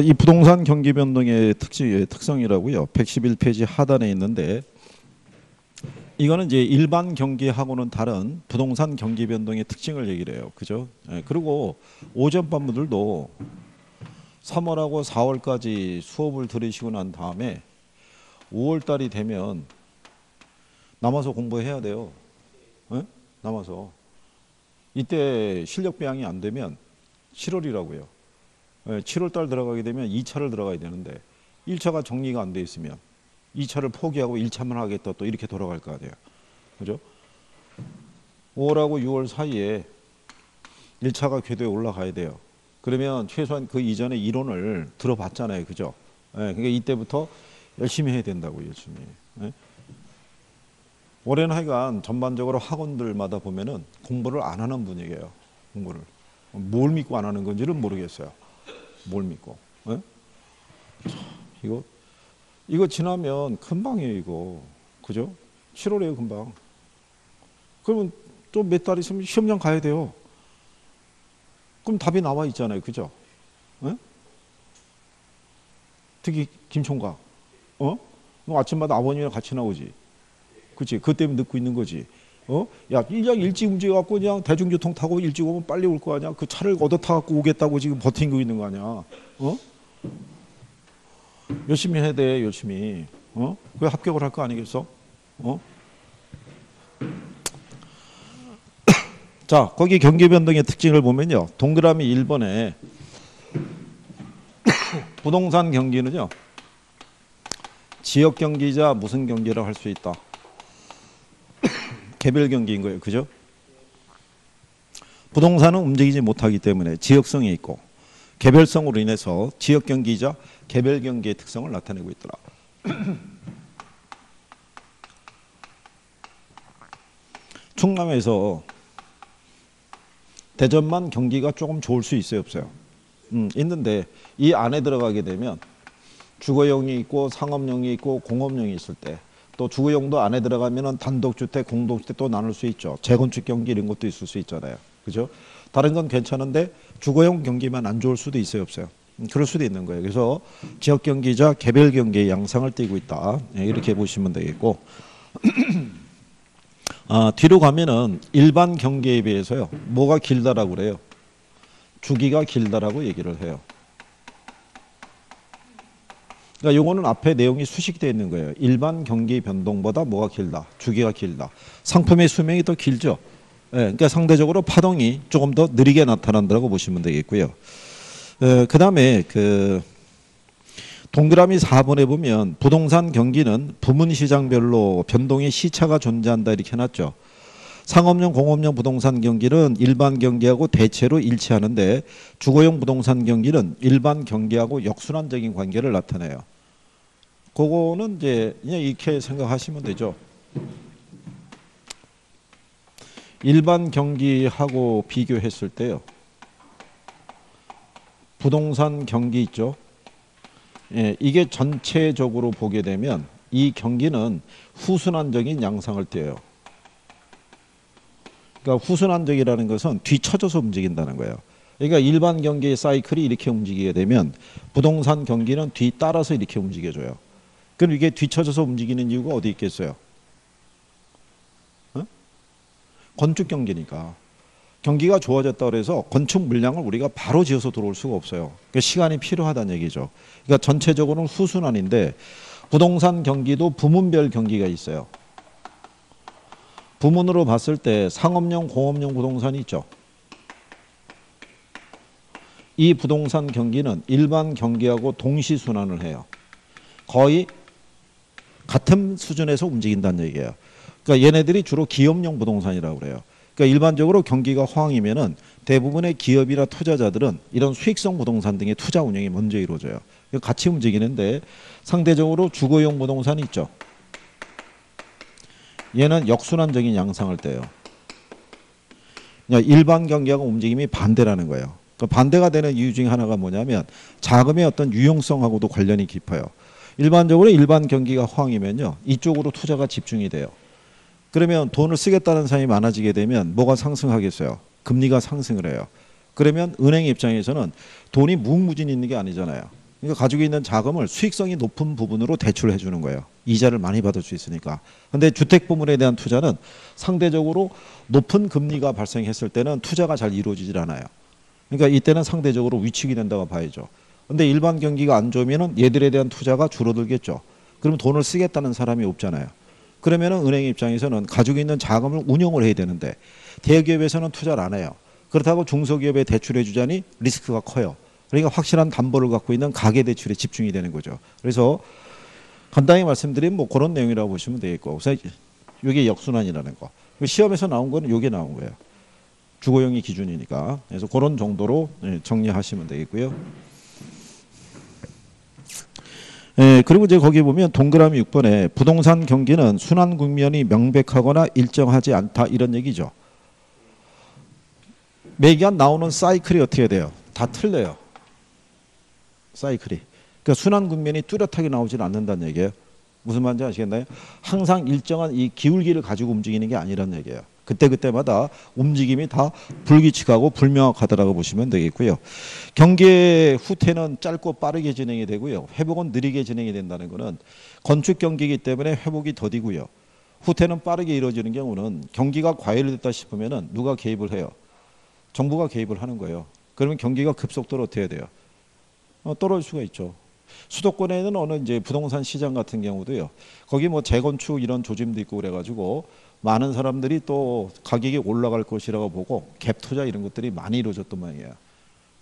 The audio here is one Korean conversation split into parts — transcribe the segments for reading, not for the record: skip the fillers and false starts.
이 부동산 경기 변동의 특성이라고요. 111페이지 하단에 있는데 이거는 이제 일반 경기하고는 다른 부동산 경기 변동의 특징을 얘기를 해요. 그죠? 그리고 오전 반부들도 3월하고 4월까지 수업을 들으시고 난 다음에 5월 달이 되면 남아서 공부해야 돼요. 남아서. 이때 실력 배양이 안 되면 7월이라고요. 7월 달 들어가게 되면 2차를 들어가야 되는데 1차가 정리가 안 돼 있으면 2차를 포기하고 1차만 하겠다 또 이렇게 돌아갈 거 아니에요. 그죠? 5월하고 6월 사이에 1차가 궤도에 올라가야 돼요. 그러면 최소한 그 이전에 이론을 들어봤잖아요. 그죠? 그러니까 이때부터 열심히 해야 된다고 열심히. 올해는 하여간 전반적으로 학원들마다 보면은 공부를 안 하는 분위기예요. 공부를. 뭘 믿고 안 하는 건지는 모르겠어요. 뭘 믿고. 이거 지나면 금방이에요, 이거. 그죠? 7월이에요, 금방. 그러면 또 몇 달 있으면 시험장 가야 돼요. 그럼 답이 나와 있잖아요, 그죠? 특히 김총각. 너 아침마다 아버님이랑 같이 나오지. 그치? 그것 때문에 늦고 있는 거지. 야, 그냥 일찍 움직여갖고 그냥 대중교통 타고 일찍 오면 빨리 올 거 아니야? 그 차를 얻어 타갖고 오겠다고 지금 버티고 있는 거 아니야? 열심히 해야 돼, 열심히. 왜 합격을 할 거 아니겠어? 자, 거기 경기 변동의 특징을 보면요. 동그라미 1번에 부동산 경기는요. 지역 경기자 무슨 경기라고 할 수 있다. 개별 경기인 거예요. 그죠? 부동산은 움직이지 못하기 때문에 지역성이 있고 개별성으로 인해서 지역 경기자 개별 경기의 특성을 나타내고 있더라. 충남에서 대전만 경기가 조금 좋을 수 있어요, 없어요? 있는데 이 안에 들어가게 되면 주거용이 있고 상업용이 있고 공업용이 있을 때 또 주거용도 안에 들어가면은 단독주택, 공동주택 또 나눌 수 있죠. 재건축 경기 이런 것도 있을 수 있잖아요. 그죠? 다른 건 괜찮은데 주거용 경기만 안 좋을 수도 있어요, 없어요? 그럴 수도 있는 거예요. 그래서 지역 경기자 개별 경기의 양상을 띠고 있다. 이렇게 보시면 되겠고 뒤로 가면은 일반 경기에 비해서요. 뭐가 길다라고 그래요? 주기가 길다라고 얘기를 해요. 그러니까 요거는 앞에 내용이 수식되어 있는 거예요. 일반 경기 변동보다 뭐가 길다? 주기가 길다. 상품의 수명이 더 길죠. 그러니까 상대적으로 파동이 조금 더 느리게 나타난다고 보시면 되겠고요. 그 다음에 동그라미 4번에 보면 부동산 경기는 부문시장별로 변동의 시차가 존재한다 이렇게 해놨죠. 상업용, 공업용 부동산 경기는 일반 경기하고 대체로 일치하는데 주거용 부동산 경기는 일반 경기하고 역순환적인 관계를 나타내요. 그거는 이제 그냥 이렇게 생각하시면 되죠. 일반 경기하고 비교했을 때요. 부동산 경기 있죠. 이게 전체적으로 보게 되면 이 경기는 후순환적인 양상을 띠어요. 그러니까 후순환적이라는 것은 뒤쳐져서 움직인다는 거예요. 그러니까 일반 경기의 사이클이 이렇게 움직이게 되면 부동산 경기는 뒤따라서 이렇게 움직여줘요. 그럼 이게 뒤쳐져서 움직이는 이유가 어디 있겠어요? 건축 경기니까. 경기가 좋아졌다 그래서 건축 물량을 우리가 바로 지어서 들어올 수가 없어요. 그러니까 시간이 필요하다는 얘기죠. 그러니까 전체적으로는 후순환인데 부동산 경기도 부문별 경기가 있어요. 부문으로 봤을 때 상업용, 공업용 부동산이 있죠. 이 부동산 경기는 일반 경기하고 동시순환을 해요. 거의 같은 수준에서 움직인다는 얘기예요. 그러니까 얘네들이 주로 기업용 부동산이라고 그래요. 그러니까 일반적으로 경기가 호황이면은 대부분의 기업이나 투자자들은 이런 수익성 부동산 등의 투자 운영이 먼저 이루어져요. 같이 움직이는데 상대적으로 주거용 부동산이 있죠. 얘는 역순환적인 양상을 떼요. 일반 경기하고 움직임이 반대라는 거예요. 그러니까 반대가 되는 이유 중에 하나가 뭐냐면 자금의 어떤 유용성하고도 관련이 깊어요. 일반적으로 일반 경기가 호황이면요. 이쪽으로 투자가 집중이 돼요. 그러면 돈을 쓰겠다는 사람이 많아지게 되면 뭐가 상승하겠어요? 금리가 상승을 해요. 그러면 은행 입장에서는 돈이 무궁무진히 있는 게 아니잖아요. 그러니까 가지고 있는 자금을 수익성이 높은 부분으로 대출을 해주는 거예요. 이자를 많이 받을 수 있으니까. 근데 주택 부문에 대한 투자는 상대적으로 높은 금리가 발생했을 때는 투자가 잘 이루어지질 않아요. 그러니까 이때는 상대적으로 위축이 된다고 봐야죠. 근데 일반 경기가 안 좋으면은 얘들에 대한 투자가 줄어들겠죠. 그럼 돈을 쓰겠다는 사람이 없잖아요. 그러면은 은행 입장에서는 가지고 있는 자금을 운용을 해야 되는데 대기업에서는 투자를 안 해요. 그렇다고 중소기업에 대출해 주자니 리스크가 커요. 그러니까 확실한 담보를 갖고 있는 가계대출에 집중이 되는 거죠. 그래서 간단히 말씀드리면 뭐 그런 내용이라고 보시면 되겠고, 그래서 이게 역순환이라는 거. 시험에서 나온 거는 이게 나온 거예요. 주거용이 기준이니까. 그래서 그런 정도로 정리하시면 되겠고요. 그리고 이제 거기 보면 동그라미 6번에 부동산 경기는 순환 국면이 명백하거나 일정하지 않다 이런 얘기죠. 매기간 나오는 사이클이 어떻게 돼요? 다 틀려요. 사이클이. 그러니까 순환 국면이 뚜렷하게 나오지는 않는다는 얘기예요. 무슨 말인지 아시겠나요? 항상 일정한 이 기울기를 가지고 움직이는 게 아니라는 얘기예요. 그때그때마다 움직임이 다 불규칙하고 불명확하다라고 보시면 되겠고요. 경기의 후퇴는 짧고 빠르게 진행이 되고요. 회복은 느리게 진행이 된다는 것은 건축 경기이기 때문에 회복이 더디고요. 후퇴는 빠르게 이루어지는 경우는 경기가 과열됐다 싶으면 누가 개입을 해요? 정부가 개입을 하는 거예요. 그러면 경기가 급속도로 어떻게 해야 돼요? 떨어질 수가 있죠. 수도권에는 어느 이제 부동산 시장 같은 경우도요. 거기 뭐 재건축 이런 조짐도 있고 그래가지고 많은 사람들이 또 가격이 올라갈 것이라고 보고 갭 투자 이런 것들이 많이 이루어졌던 모양이에요.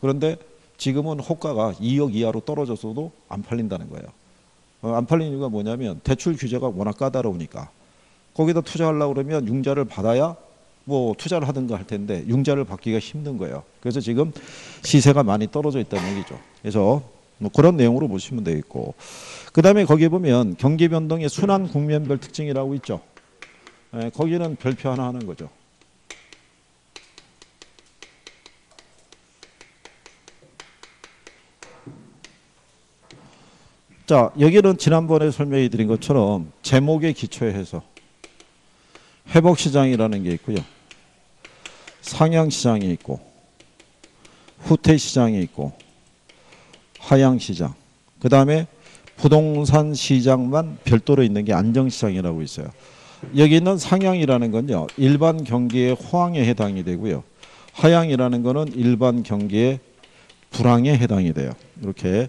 그런데 지금은 호가가 2억 이하로 떨어졌어도 안 팔린다는 거예요. 안 팔리는 이유가 뭐냐면 대출 규제가 워낙 까다로우니까. 거기다 투자하려고 그러면 융자를 받아야 뭐 투자를 하든가 할 텐데 융자를 받기가 힘든 거예요. 그래서 지금 시세가 많이 떨어져 있다는 얘기죠. 그래서 뭐 그런 내용으로 보시면 되겠고, 그 다음에 거기에 보면 경기 변동의 순환 국면별 특징이라고 있죠. 거기는 별표 하나 하는 거죠. 자, 여기는 지난번에 설명해 드린 것처럼 제목에 기초해서 회복시장이라는 게 있고요. 상향시장이 있고 후퇴시장이 있고 하향시장, 그 다음에 부동산 시장만 별도로 있는 게 안정시장이라고 있어요. 여기 있는 상향이라는 건요, 일반 경기의 호황에 해당이 되고요. 하향이라는 거는 일반 경기의 불황에 해당이 돼요. 이렇게.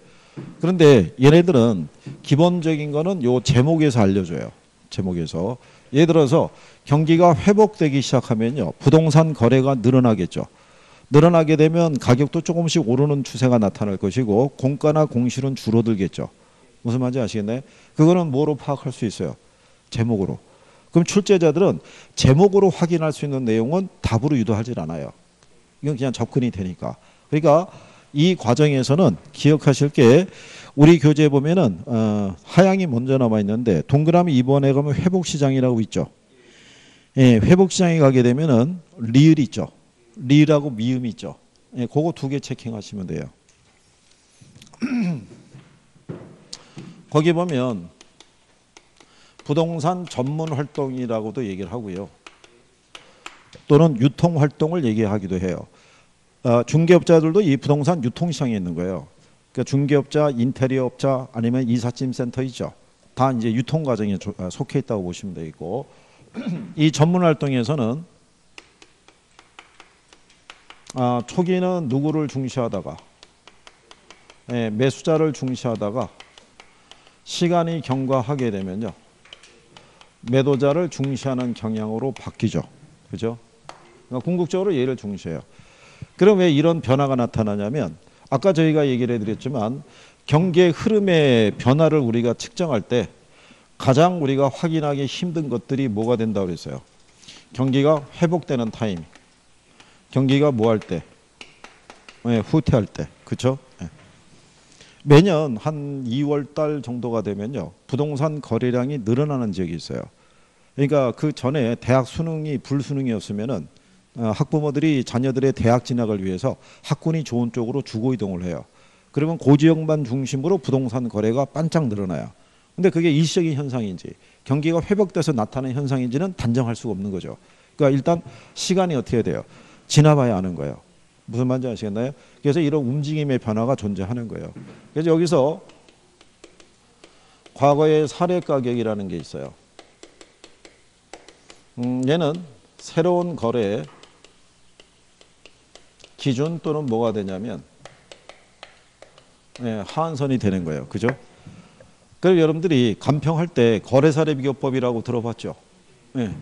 그런데 얘네들은 기본적인 거는 요 제목에서 알려줘요. 제목에서. 예를 들어서 경기가 회복되기 시작하면요, 부동산 거래가 늘어나겠죠. 늘어나게 되면 가격도 조금씩 오르는 추세가 나타날 것이고 공가나 공실은 줄어들겠죠. 무슨 말인지 아시겠나요? 그거는 뭐로 파악할 수 있어요? 제목으로. 그럼 출제자들은 제목으로 확인할 수 있는 내용은 답으로 유도하지 않아요. 이건 그냥 접근이 되니까. 그러니까 이 과정에서는 기억하실 게 우리 교재에 보면은 하향이 먼저 남아 있는데 동그라미 2번에 가면 회복시장이라고 있죠. 예, 회복시장에 가게 되면은 리을이 있죠. 리을하고 미음이 있죠. 예, 그거 두 개 체킹하시면 돼요. 거기 보면 부동산 전문 활동이라고도 얘기를 하고요. 또는 유통 활동을 얘기하기도 해요. 중개업자들도 이 부동산 유통시장에 있는 거예요. 그러니까 중개업자, 인테리어 업자 아니면 이삿짐 센터 있죠. 다 이제 유통 과정에 속해 있다고 보시면 되겠고, 이 전문 활동에서는 초기는 누구를 중시하다가 매수자를 중시하다가 시간이 경과하게 되면요, 매도자를 중시하는 경향으로 바뀌죠. 그죠? 그러니까 궁극적으로 얘를 중시해요. 그럼 왜 이런 변화가 나타나냐면 아까 저희가 얘기를 해드렸지만 경기의 흐름의 변화를 우리가 측정할 때 가장 우리가 확인하기 힘든 것들이 뭐가 된다고 그랬어요? 경기가 회복되는 타임, 경기가 뭐 할 때? 후퇴할 때. 그렇죠? 매년 한 2월 달 정도가 되면요, 부동산 거래량이 늘어나는 지역이 있어요. 그러니까 그 전에 대학 수능이 불수능이었으면은 학부모들이 자녀들의 대학 진학을 위해서 학군이 좋은 쪽으로 주거 이동을 해요. 그러면 그 지역만 중심으로 부동산 거래가 반짝 늘어나요. 근데 그게 일시적인 현상인지 경기가 회복돼서 나타나는 현상인지는 단정할 수가 없는 거죠. 그러니까 일단 시간이 어떻게 돼요? 지나봐야 아는 거예요. 무슨 말인지 아시겠나요? 그래서 이런 움직임의 변화가 존재하는 거예요. 그래서 여기서 과거의 사례 가격이라는 게 있어요. 얘는 새로운 거래의 기준 또는 뭐가 되냐면 하한선이 되는 거예요. 그죠? 그래서 여러분들이 간평할 때 거래사례 비교법이라고 들어봤죠? 네.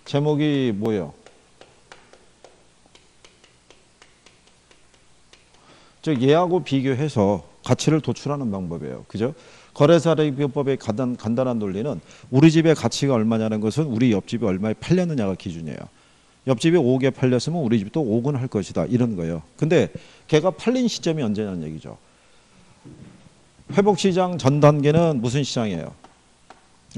제목이 뭐예요? 즉 얘하고 비교해서 가치를 도출하는 방법이에요. 그죠? 거래사례 비교법의 간단한 논리는 우리 집의 가치가 얼마냐는 것은 우리 옆집이 얼마에 팔렸느냐가 기준이에요. 옆집이 5억에 팔렸으면 우리 집도 5억은 할 것이다. 이런 거예요. 근데 걔가 팔린 시점이 언제냐는 얘기죠. 회복시장 전 단계는 무슨 시장이에요?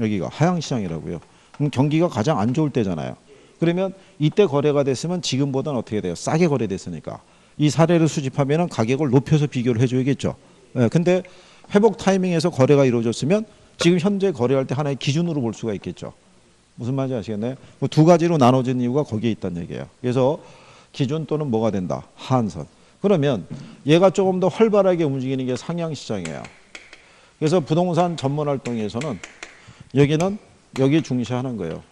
여기가 하향시장이라고요. 그럼 경기가 가장 안 좋을 때잖아요. 그러면 이때 거래가 됐으면 지금보다는 어떻게 돼요? 싸게 거래됐으니까. 이 사례를 수집하면 가격을 높여서 비교를 해줘야겠죠. 근데 회복 타이밍에서 거래가 이루어졌으면 지금 현재 거래할 때 하나의 기준으로 볼 수가 있겠죠. 무슨 말인지 아시겠나요? 두 가지로 나눠진 이유가 거기에 있다는 얘기예요. 그래서 기준 또는 뭐가 된다? 하한선. 그러면 얘가 조금 더 활발하게 움직이는 게 상향시장이에요. 그래서 부동산 전문 활동에서는 여기는 여기 중시하는 거예요.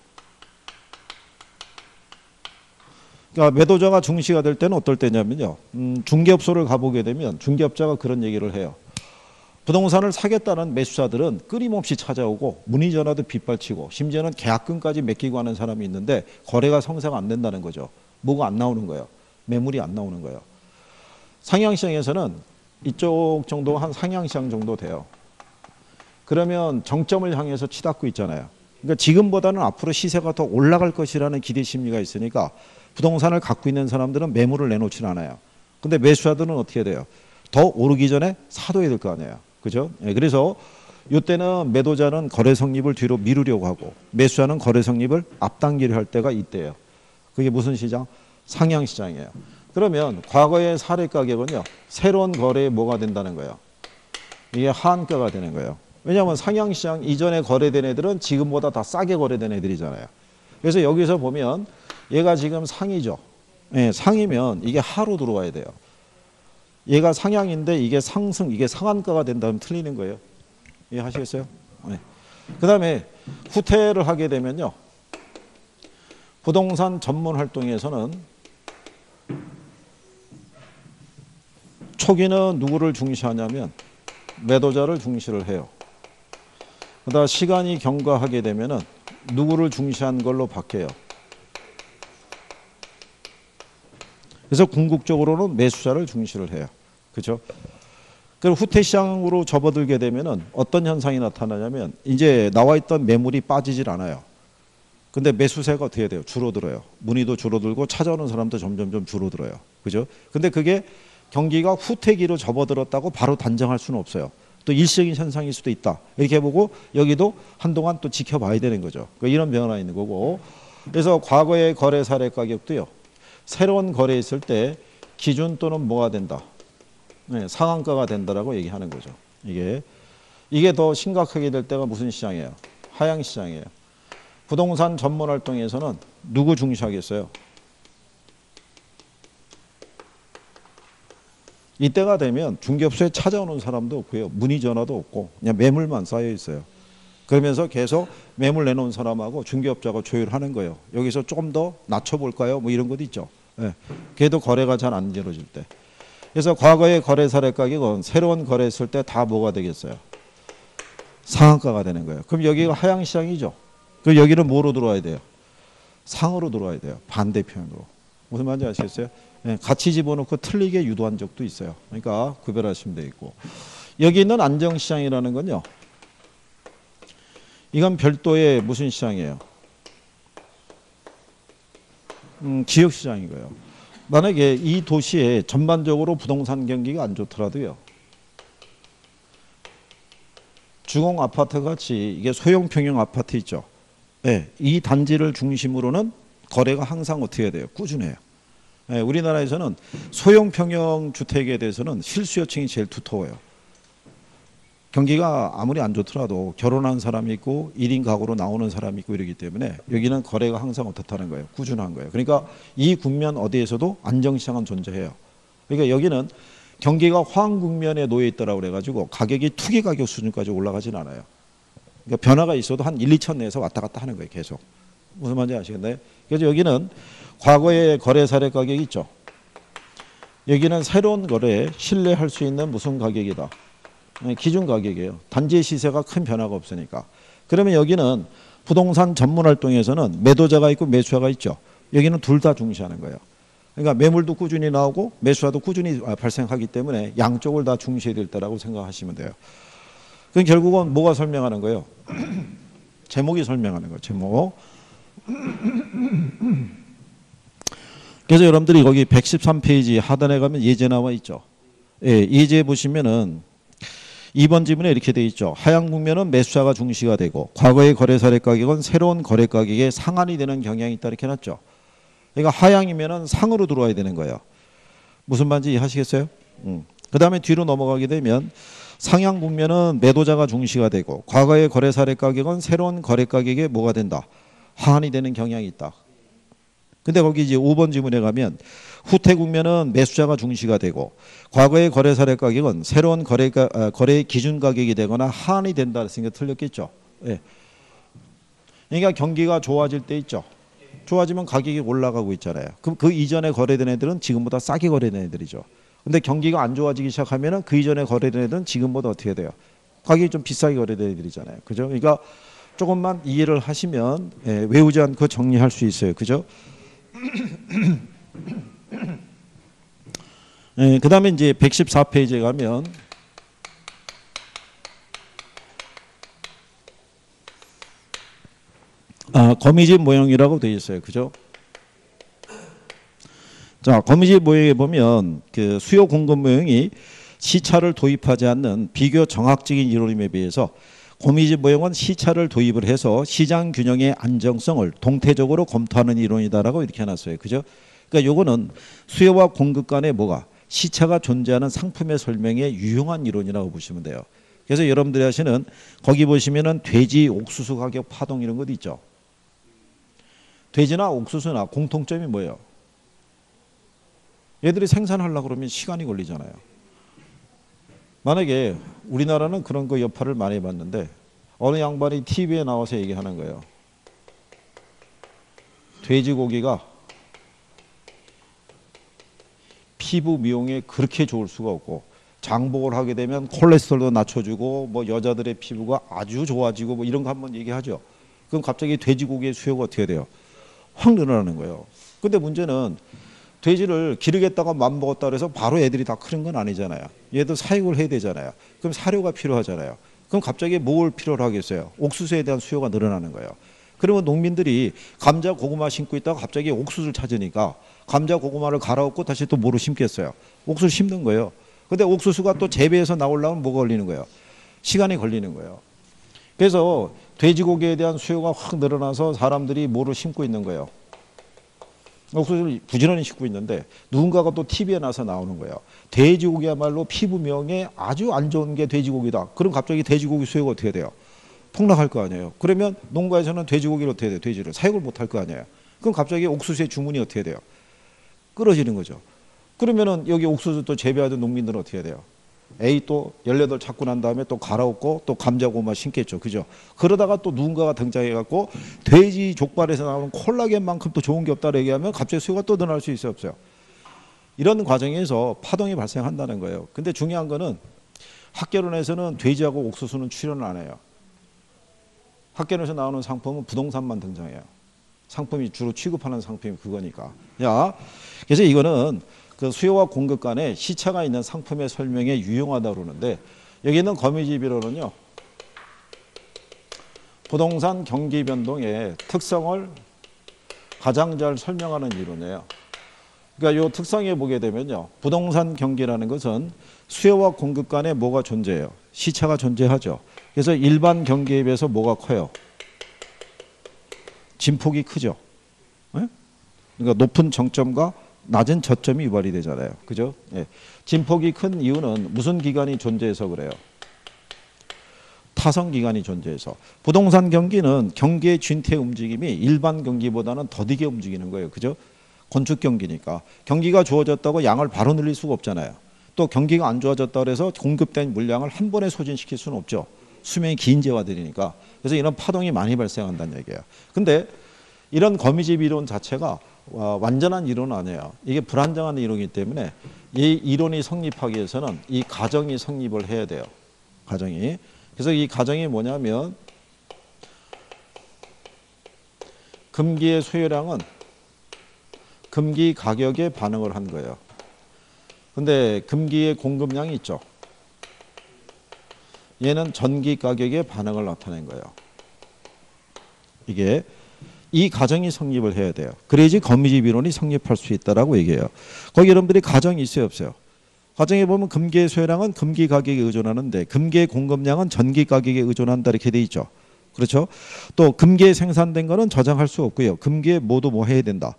그러니까 매도자가 중시가 될 때는 어떨 때냐면요. 중개업소를 가보게 되면 중개업자가 그런 얘기를 해요. 부동산을 사겠다는 매수자들은 끊임없이 찾아오고 문의 전화도 빗발치고 심지어는 계약금까지 맡기고 하는 사람이 있는데 거래가 성사가 안 된다는 거죠. 뭐가 안 나오는 거예요. 매물이 안 나오는 거예요. 상향시장에서는 이쪽 정도 한 상향시장 정도 돼요. 그러면 정점을 향해서 치닫고 있잖아요. 그러니까 지금보다는 앞으로 시세가 더 올라갈 것이라는 기대 심리가 있으니까 부동산을 갖고 있는 사람들은 매물을 내놓지는 않아요. 근데 매수자들은 어떻게 돼요? 더 오르기 전에 사둬야 될 거 아니에요. 그죠? 그래서 이때는 매도자는 거래 성립을 뒤로 미루려고 하고 매수자는 거래 성립을 앞당기려 할 때가 이때예요. 그게 무슨 시장? 상향시장이에요. 그러면 과거의 사례 가격은요. 새로운 거래에 뭐가 된다는 거예요? 이게 하한가가 되는 거예요. 왜냐하면 상향시장 이전에 거래된 애들은 지금보다 다 싸게 거래된 애들이잖아요. 그래서 여기서 보면 얘가 지금 상이죠. 상이면 이게 하로 들어와야 돼요. 얘가 상향인데 이게 상승, 이게 상한가가 된다면 틀리는 거예요. 이해하시겠어요? 네. 그 다음에 후퇴를 하게 되면요. 부동산 전문 활동에서는 초기는 누구를 중시하냐면 매도자를 중시를 해요. 그다음 시간이 경과하게 되면은 누구를 중시한 걸로 바뀌어요. 그래서 궁극적으로는 매수자를 중시를 해요. 그렇죠? 그리고 후퇴 시장으로 접어들게 되면은 어떤 현상이 나타나냐면 이제 나와 있던 매물이 빠지질 않아요. 근데 매수세가 어떻게 돼요? 줄어들어요. 문의도 줄어들고 찾아오는 사람도 점점점 줄어들어요. 그죠? 근데 그게 경기가 후퇴기로 접어들었다고 바로 단정할 수는 없어요. 또 일시적인 현상일 수도 있다. 이렇게 보고 여기도 한동안 또 지켜봐야 되는 거죠. 그러니까 이런 변화가 있는 거고. 그래서 과거의 거래 사례 가격도요. 새로운 거래했을 때 기준 또는 뭐가 된다. 상한가가 된다라고 얘기하는 거죠. 이게 더 심각하게 될 때가 무슨 시장이에요? 하향시장이에요. 부동산 전문 활동에서는 누구 중시하겠어요? 이때가 되면 중개업소에 찾아오는 사람도 없고요. 문의 전화도 없고 그냥 매물만 쌓여 있어요. 그러면서 계속 매물 내놓은 사람하고 중개업자가 조율하는 거예요. 여기서 조금 더 낮춰볼까요? 뭐 이런 것도 있죠. 그래도 거래가 잘 안 이루어질 때. 그래서 과거의 거래 사례 가격은 새로운 거래했을 때 다 뭐가 되겠어요? 상한가가 되는 거예요. 그럼 여기가 하향시장이죠. 그럼 여기는 뭐로 들어와야 돼요? 상으로 들어와야 돼요. 반대편으로. 무슨 말인지 아시겠어요? 같이 집어넣고 틀리게 유도한 적도 있어요. 그러니까 구별하시면 되겠고. 여기 있는 안정시장이라는 건요. 이건 별도의 무슨 시장이에요? 지역시장인 거예요. 만약에 이 도시에 전반적으로 부동산 경기가 안 좋더라도요. 주공 아파트 같이 이게 소형 평형 아파트 있죠. 이 단지를 중심으로는 거래가 항상 어떻게 해야 돼요? 꾸준해요. 우리나라에서는 소형 평형 주택에 대해서는 실수요층이 제일 두터워요. 경기가 아무리 안 좋더라도 결혼한 사람이 있고 1인 가구로 나오는 사람이 있고 이러기 때문에 여기는 거래가 항상 어떻다는 거예요. 꾸준한 거예요. 그러니까 이 국면 어디에서도 안정시장은 존재해요. 그러니까 여기는 경기가 화한 국면에 놓여 있더라고 그래가지고 가격이 투기 가격 수준까지 올라가진 않아요. 그러니까 변화가 있어도 한 1, 2천 내에서 왔다 갔다 하는 거예요. 계속. 무슨 말인지 아시겠나요? 그래서 여기는 과거의 거래 사례 가격이 있죠. 여기는 새로운 거래에 신뢰할 수 있는 무슨 가격이다. 기준 가격이에요. 단지 시세가 큰 변화가 없으니까. 그러면 여기는 부동산 전문 활동에서는 매도자가 있고 매수자가 있죠. 여기는 둘 다 중시하는 거예요. 그러니까 매물도 꾸준히 나오고 매수자도 꾸준히 발생하기 때문에 양쪽을 다 중시해야 될 때라고 생각하시면 돼요. 그럼 결국은 뭐가 설명하는 거예요? 제목이 설명하는 거예요. 제목. 그래서 여러분들이 거기 113페이지 하단에 가면 예제 나와 있죠. 예, 예제 보시면은 2번 지문에 이렇게 돼 있죠. 하향 국면은 매수자가 중시가 되고 과거의 거래 사례 가격은 새로운 거래 가격에 상한이 되는 경향이 있다 이렇게 해놨죠. 그러니까 하향이면은 상으로 들어와야 되는 거예요. 무슨 말인지 이해하시겠어요? 그 다음에 뒤로 넘어가게 되면 상향 국면은 매도자가 중시가 되고 과거의 거래 사례 가격은 새로운 거래 가격에 뭐가 된다? 하한이 되는 경향이 있다. 근데 거기 이제 5번 지문에 가면 후퇴 국면은 매수자가 중시가 되고 과거의 거래 사례 가격은 새로운 거래 기준 가격이 되거나 하한이 된다 했으니까 틀렸겠죠. 예. 그러니까 경기가 좋아질 때 있죠. 좋아지면 가격이 올라가고 있잖아요. 그럼 그 이전에 거래된 애들은 지금보다 싸게 거래된 애들이죠. 근데 경기가 안 좋아지기 시작하면은 그 이전에 거래된 애들은 지금보다 어떻게 돼요? 가격이 좀 비싸게 거래된 애들이잖아요. 그죠? 그러니까 조금만 이해를 하시면 외우지 않고 정리할 수 있어요. 그죠? 그 다음에 이제 114페이지에 가면 거미집 모형이라고 되어 있어요. 그죠? 자, 거미집 모형에 보면 그 수요 공급 모형이 시차를 도입하지 않는 비교 정학적인 이론임에 비해서 거미집 모형은 시차를 도입을 해서 시장 균형의 안정성을 동태적으로 검토하는 이론이다라고 이렇게 해놨어요. 그죠? 그러니까 요거는 수요와 공급 간에 뭐가 시차가 존재하는 상품의 설명에 유용한 이론이라고 보시면 돼요. 그래서 여러분들이 하시는 거기 보시면은 돼지 옥수수 가격 파동 이런 것도 있죠. 돼지나 옥수수나 공통점이 뭐예요? 얘들이 생산하려고 그러면 시간이 걸리잖아요. 만약에 우리나라는 그런 거 여파를 많이 받는데 어느 양반이 TV에 나와서 얘기하는 거예요. 돼지고기가 피부 미용에 그렇게 좋을 수가 없고 장복을 하게 되면 콜레스테롤도 낮춰주고 뭐 여자들의 피부가 아주 좋아지고 뭐 이런 거 한번 얘기하죠. 그럼 갑자기 돼지고기의 수요가 어떻게 돼요? 확 늘어나는 거예요. 근데 문제는 돼지를 기르겠다가 맘먹었다 그래서 바로 애들이 다 크는 건 아니잖아요. 얘도 사육을 해야 되잖아요. 그럼 사료가 필요하잖아요. 그럼 갑자기 뭘 필요로 하겠어요? 옥수수에 대한 수요가 늘어나는 거예요. 그러면 농민들이 감자 고구마 심고 있다가 갑자기 옥수수를 찾으니까 감자 고구마를 갈아엎고 다시 또 뭐로 심겠어요? 옥수수 심는 거예요. 근데 옥수수가 또 재배해서 나오려면 뭐가 걸리는 거예요? 시간이 걸리는 거예요. 그래서 돼지고기에 대한 수요가 확 늘어나서 사람들이 뭐로 심고 있는 거예요? 옥수수를 부지런히 심고 있는데 누군가가 또 TV에 나서 나오는 거예요. 돼지고기야말로 피부명에 아주 안 좋은 게 돼지고기다. 그럼 갑자기 돼지고기 수요가 어떻게 돼요? 폭락할 거 아니에요. 그러면 농가에서는 돼지고기를 어떻게 돼요? 돼지를 사육을 못할 거 아니에요. 그럼 갑자기 옥수수의 주문이 어떻게 돼요? 끊어지는 거죠. 그러면은 여기 옥수수 또 재배하던 농민들은 어떻게 해야 돼요? A 또 18 찾고 난 다음에 또 갈아엎고 또 감자 고구마 심겠죠. 그죠? 그러다가 또 누군가가 등장해갖고 돼지 족발에서 나오는 콜라겐만큼 또 좋은 게 없다고 얘기하면 갑자기 수요가 또 늘어날 수 있어요? 없어요? 이런 과정에서 파동이 발생한다는 거예요. 근데 중요한 거는 학개론에서는 돼지하고 옥수수는 출연을 안 해요. 학개론에서 나오는 상품은 부동산만 등장해요. 상품이 주로 취급하는 상품이 그거니까. 자, 그래서 이거는 그 수요와 공급 간에 시차가 있는 상품의 설명에 유용하다고 그러는데 여기는 거미집이론은요. 부동산 경기 변동의 특성을 가장 잘 설명하는 이론이에요. 그러니까 이 특성에 보게 되면요. 부동산 경기라는 것은 수요와 공급 간에 뭐가 존재해요? 시차가 존재하죠. 그래서 일반 경기에 비해서 뭐가 커요? 진폭이 크죠. 네? 그러니까 높은 정점과 낮은 저점이 유발이 되잖아요. 그죠? 예. 진폭이 큰 이유는 무슨 기간이 존재해서 그래요? 타성 기간이 존재해서 부동산 경기는 경기의 진퇴 움직임이 일반 경기보다는 더디게 움직이는 거예요. 그죠? 건축 경기니까 경기가 좋아졌다고 양을 바로 늘릴 수가 없잖아요. 또 경기가 안 좋아졌다고 해서 공급된 물량을 한 번에 소진시킬 수는 없죠. 수명이 긴 재화들이니까. 그래서 이런 파동이 많이 발생한다는 얘기예요. 근데 이런 거미집 이론 자체가 완전한 이론은 아니에요. 이게 불안정한 이론이기 때문에 이 이론이 성립하기 위해서는 이 가정이 성립을 해야 돼요. 가정이. 그래서 이 가정이 뭐냐면 금기의 수요량은 금기 가격에 반응을 한 거예요. 근데 금기의 공급량이 있죠. 얘는 전기 가격에 반응을 나타낸 거예요. 이게 이 가정이 성립을 해야 돼요. 그래야지 거미집 이론이 성립할 수 있다라고 얘기해요. 거기 여러분들이 가정이 있어요, 없어요? 가정에 보면 금기의 수요량은 금기 가격에 의존하는데 금기의 공급량은 전기 가격에 의존한다 이렇게 돼 있죠. 그렇죠? 또 금기에 생산된 거는 저장할 수 없고요. 금기에 모두 뭐 해야 된다.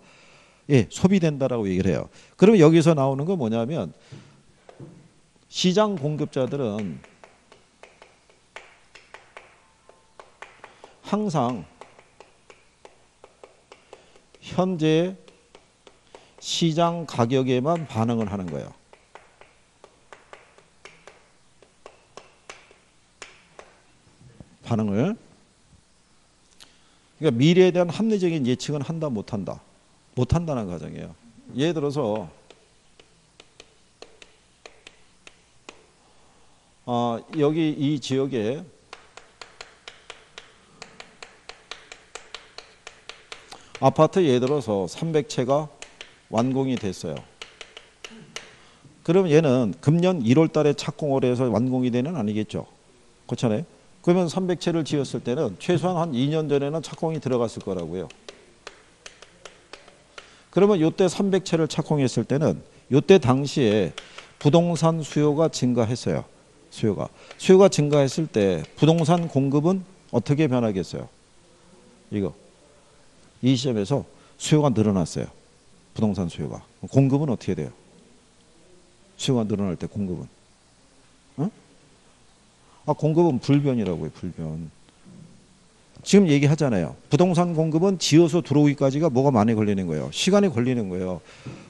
예, 소비된다라고 얘기를 해요. 그러면 여기서 나오는 건 뭐냐면 시장 공급자들은 항상 현재 시장 가격에만 반응을 하는 거예요. 반응을. 그러니까 미래에 대한 합리적인 예측은 한다 못한다. 못한다는 가정이에요. 예를 들어서 여기 이 지역에 아파트 예를 들어서 300채가 완공이 됐어요. 그럼 얘는 금년 1월 달에 착공을 해서 완공이 되는 아니겠죠. 그렇잖아요. 그러면 300채를 지었을 때는 최소한 한 2년 전에는 착공이 들어갔을 거라고요. 그러면 이때 300채를 착공했을 때는 이때 당시에 부동산 수요가 증가했어요. 수요가 증가했을 때 부동산 공급은 어떻게 변하겠어요? 이 시점에서 수요가 늘어났어요. 부동산 수요가. 공급은 어떻게 돼요? 수요가 늘어날 때 공급은? 공급은 불변이라고요. 불변. 지금 얘기하잖아요. 부동산 공급은 지어서 들어오기까지가 뭐가 많이 걸리는 거예요. 시간이 걸리는 거예요.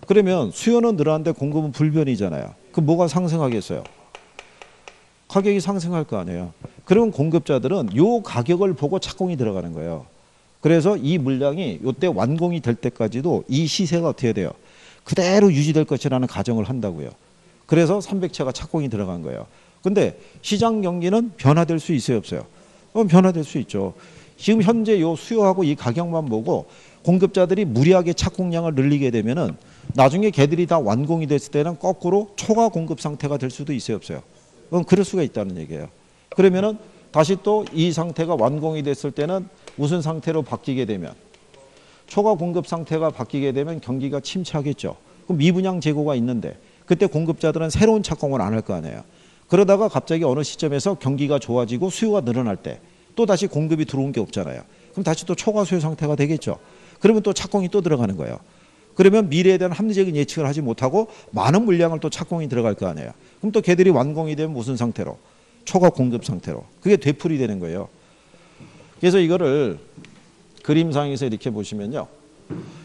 그러면 수요는 늘어났는데 공급은 불변이잖아요. 그럼 뭐가 상승하겠어요? 가격이 상승할 거 아니에요. 그러면 공급자들은 요 가격을 보고 착공이 들어가는 거예요. 그래서 이 물량이 이때 완공이 될 때까지도 이 시세가 어떻게 돼요? 그대로 유지될 것이라는 가정을 한다고요. 그래서 300채가 착공이 들어간 거예요. 근데 시장 경기는 변화될 수 있어요, 없어요? 변화될 수 있죠. 지금 현재 요 수요하고 이 가격만 보고 공급자들이 무리하게 착공량을 늘리게 되면은 나중에 걔들이 다 완공이 됐을 때는 거꾸로 초과 공급 상태가 될 수도 있어요, 없어요? 그럴 수가 있다는 얘기예요. 그러면은 다시 또 이 상태가 완공이 됐을 때는 무슨 상태로 바뀌게 되면 초과 공급 상태가 바뀌게 되면 경기가 침체하겠죠. 그럼 미분양 재고가 있는데 그때 공급자들은 새로운 착공을 안 할 거 아니에요. 그러다가 갑자기 어느 시점에서 경기가 좋아지고 수요가 늘어날 때 또 다시 공급이 들어온 게 없잖아요. 그럼 다시 또 초과 수요 상태가 되겠죠. 그러면 또 착공이 또 들어가는 거예요. 그러면 미래에 대한 합리적인 예측을 하지 못하고 많은 물량을 또 착공이 들어갈 거 아니에요. 그럼 또 걔들이 완공이 되면 무슨 상태로? 초과 공급 상태로. 그게 되풀이 되는 거예요. 그래서 이거를 그림상에서 이렇게 보시면요.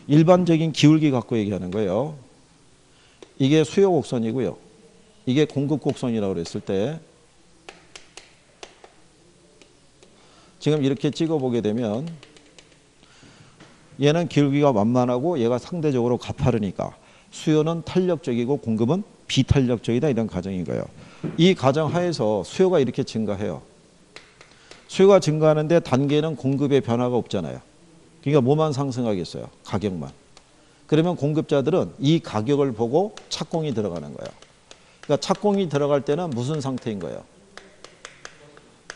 일반적인 기울기 갖고 얘기하는 거예요. 이게 수요 곡선이고요. 이게 공급 곡선이라고 그랬을 때 지금 이렇게 찍어보게 되면 얘는 기울기가 완만하고 얘가 상대적으로 가파르니까 수요는 탄력적이고 공급은 비탄력적이다 이런 가정인 거예요. 이 가정 하에서 수요가 이렇게 증가해요. 수요가 증가하는데 단계는 공급의 변화가 없잖아요. 그러니까 뭐만 상승하겠어요? 가격만. 그러면 공급자들은 이 가격을 보고 착공이 들어가는 거예요. 그러니까 착공이 들어갈 때는 무슨 상태인 거예요?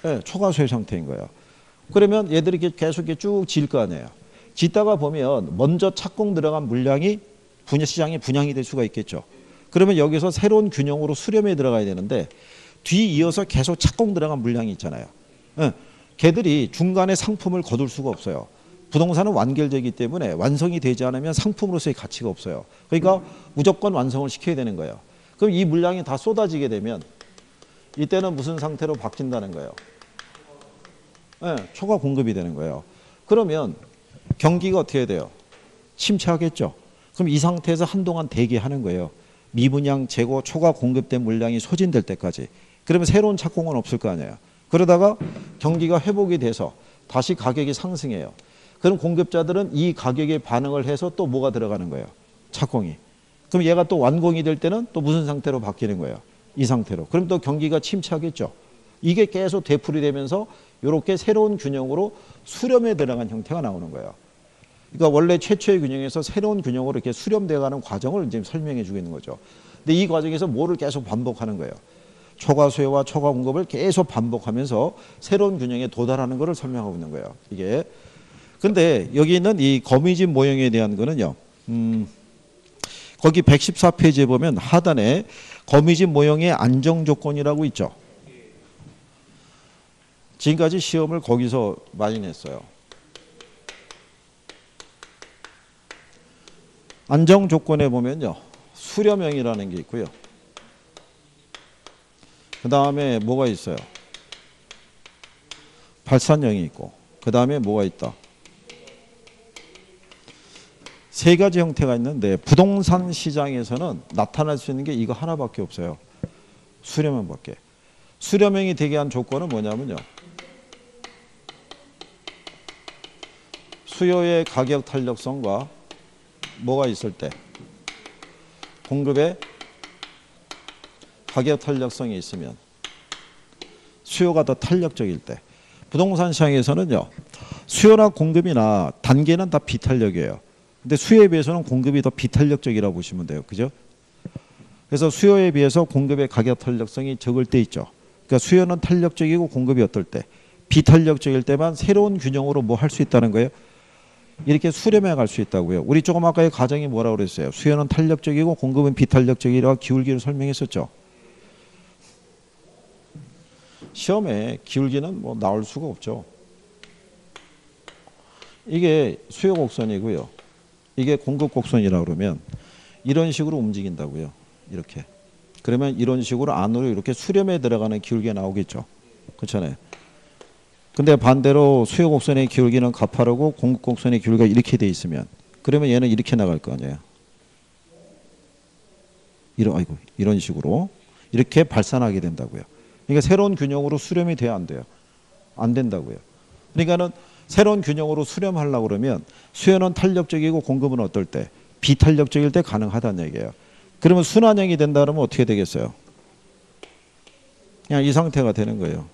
네, 초과 수요 상태인 거예요. 그러면 얘들이 계속 이렇게 쭉 질 거 아니에요. 짓다가 보면 먼저 착공 들어간 물량이 시장에 분양이 될 수가 있겠죠. 그러면 여기서 새로운 균형으로 수렴에 들어가야 되는데 뒤이어서 계속 착공 들어간 물량이 있잖아요. 걔들이 중간에 상품을 거둘 수가 없어요. 부동산은 완결되기 때문에 완성이 되지 않으면 상품으로서의 가치가 없어요. 그러니까 무조건 완성을 시켜야 되는 거예요. 그럼 이 물량이 다 쏟아지게 되면 이때는 무슨 상태로 바뀐다는 거예요? 예, 초과 공급이 되는 거예요. 그러면 경기가 어떻게 돼요? 침체하겠죠. 그럼 이 상태에서 한동안 대기하는 거예요. 미분양 재고 초과 공급된 물량이 소진될 때까지. 그러면 새로운 착공은 없을 거 아니에요. 그러다가 경기가 회복이 돼서 다시 가격이 상승해요. 그럼 공급자들은 이 가격에 반응을 해서 또 뭐가 들어가는 거예요? 착공이. 그럼 얘가 또 완공이 될 때는 또 무슨 상태로 바뀌는 거예요? 이 상태로. 그럼 또 경기가 침체하겠죠. 이게 계속 되풀이 되면서 이렇게 새로운 균형으로 수렴에 들어간 형태가 나오는 거예요. 그러니까 원래 최초의 균형에서 새로운 균형으로 이렇게 수렴되어가는 과정을 지금 설명해 주고 있는 거죠. 근데 이 과정에서 뭐를 계속 반복하는 거예요? 초과 수요와 초과 공급을 계속 반복하면서 새로운 균형에 도달하는 것을 설명하고 있는 거예요. 이게. 근데 여기 있는 이 거미집 모형에 대한 거는요. 거기 114페이지에 보면 하단에 거미집 모형의 안정 조건이라고 있죠. 지금까지 시험을 거기서 많이 냈어요. 안정 조건에 보면요. 수렴형이라는 게 있고요. 그 다음에 뭐가 있어요? 발산형이 있고. 그 다음에 뭐가 있다? 세 가지 형태가 있는데 부동산 시장에서는 나타날 수 있는 게 이거 하나밖에 없어요. 수렴형밖에. 수렴형이 되게 한 조건은 뭐냐면요. 수요의 가격 탄력성과 뭐가 있을 때? 공급의 가격 탄력성이 있으면 수요가 더 탄력적일 때. 부동산 시장에서는요. 수요나 공급이나 단계는 다 비탄력이에요. 근데 수요에 비해서는 공급이 더 비탄력적이라고 보시면 돼요. 그죠? 그래서 수요에 비해서 공급의 가격 탄력성이 적을 때 있죠. 그러니까 수요는 탄력적이고 공급이 어떨 때? 비탄력적일 때만 새로운 균형으로 뭐 할 수 있다는 거예요. 이렇게 수렴해 갈 수 있다고요. 우리 조금 아까의 가정이 뭐라고 그랬어요? 수요는 탄력적이고 공급은 비탄력적이라 기울기를 설명했었죠. 시험에 기울기는 뭐 나올 수가 없죠. 이게 수요 곡선이고요. 이게 공급 곡선이라고 그러면 이런 식으로 움직인다고요. 이렇게. 그러면 이런 식으로 안으로 이렇게 수렴에 들어가는 기울기가 나오겠죠. 그렇잖아요. 근데 반대로 수요 곡선의 기울기는 가파르고 공급 곡선의 기울기가 이렇게 돼 있으면 그러면 얘는 이렇게 나갈 거 아니에요. 이런 식으로 이렇게 발산하게 된다고요. 그러니까 새로운 균형으로 수렴이 돼야 안 돼요. 안 된다고요. 그러니까는 새로운 균형으로 수렴하려고 그러면 수요는 탄력적이고 공급은 어떨 때? 비탄력적일 때 가능하다는 얘기예요. 그러면 순환형이 된다 그러면 어떻게 되겠어요? 그냥 이 상태가 되는 거예요.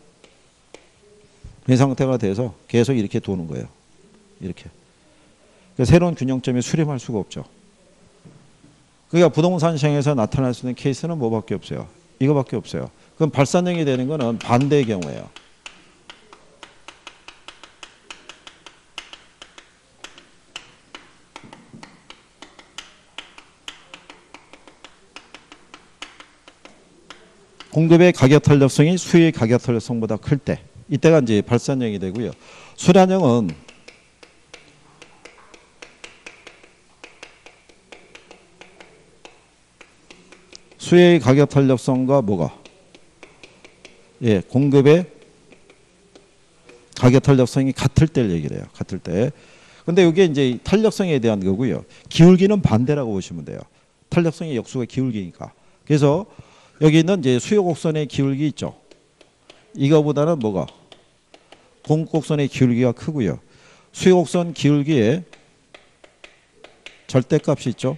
이 상태가 돼서 계속 이렇게 도는 거예요. 이렇게. 그러니까 새로운 균형점에 수렴할 수가 없죠. 그러니까 부동산 시장에서 나타날 수 있는 케이스는 뭐밖에 없어요? 이거밖에 없어요. 그럼 발산형이 되는 거는 반대의 경우예요. 공급의 가격 탄력성이 수요의 가격 탄력성보다 클 때. 이때가 이제 발산형이 되고요. 수렴형은 수요의 가격 탄력성과 뭐가? 예, 공급의 가격 탄력성이 같을 때를 얘기를 해요. 같을 때. 근데 이게 이제 탄력성에 대한 거고요. 기울기는 반대라고 보시면 돼요. 탄력성의 역수가 기울기니까. 그래서 여기 있는 이제 수요 곡선의 기울기 있죠. 이거보다는 뭐가? 공급 곡선의 기울기가 크고요. 수요 곡선 기울기에 절대값이 있죠.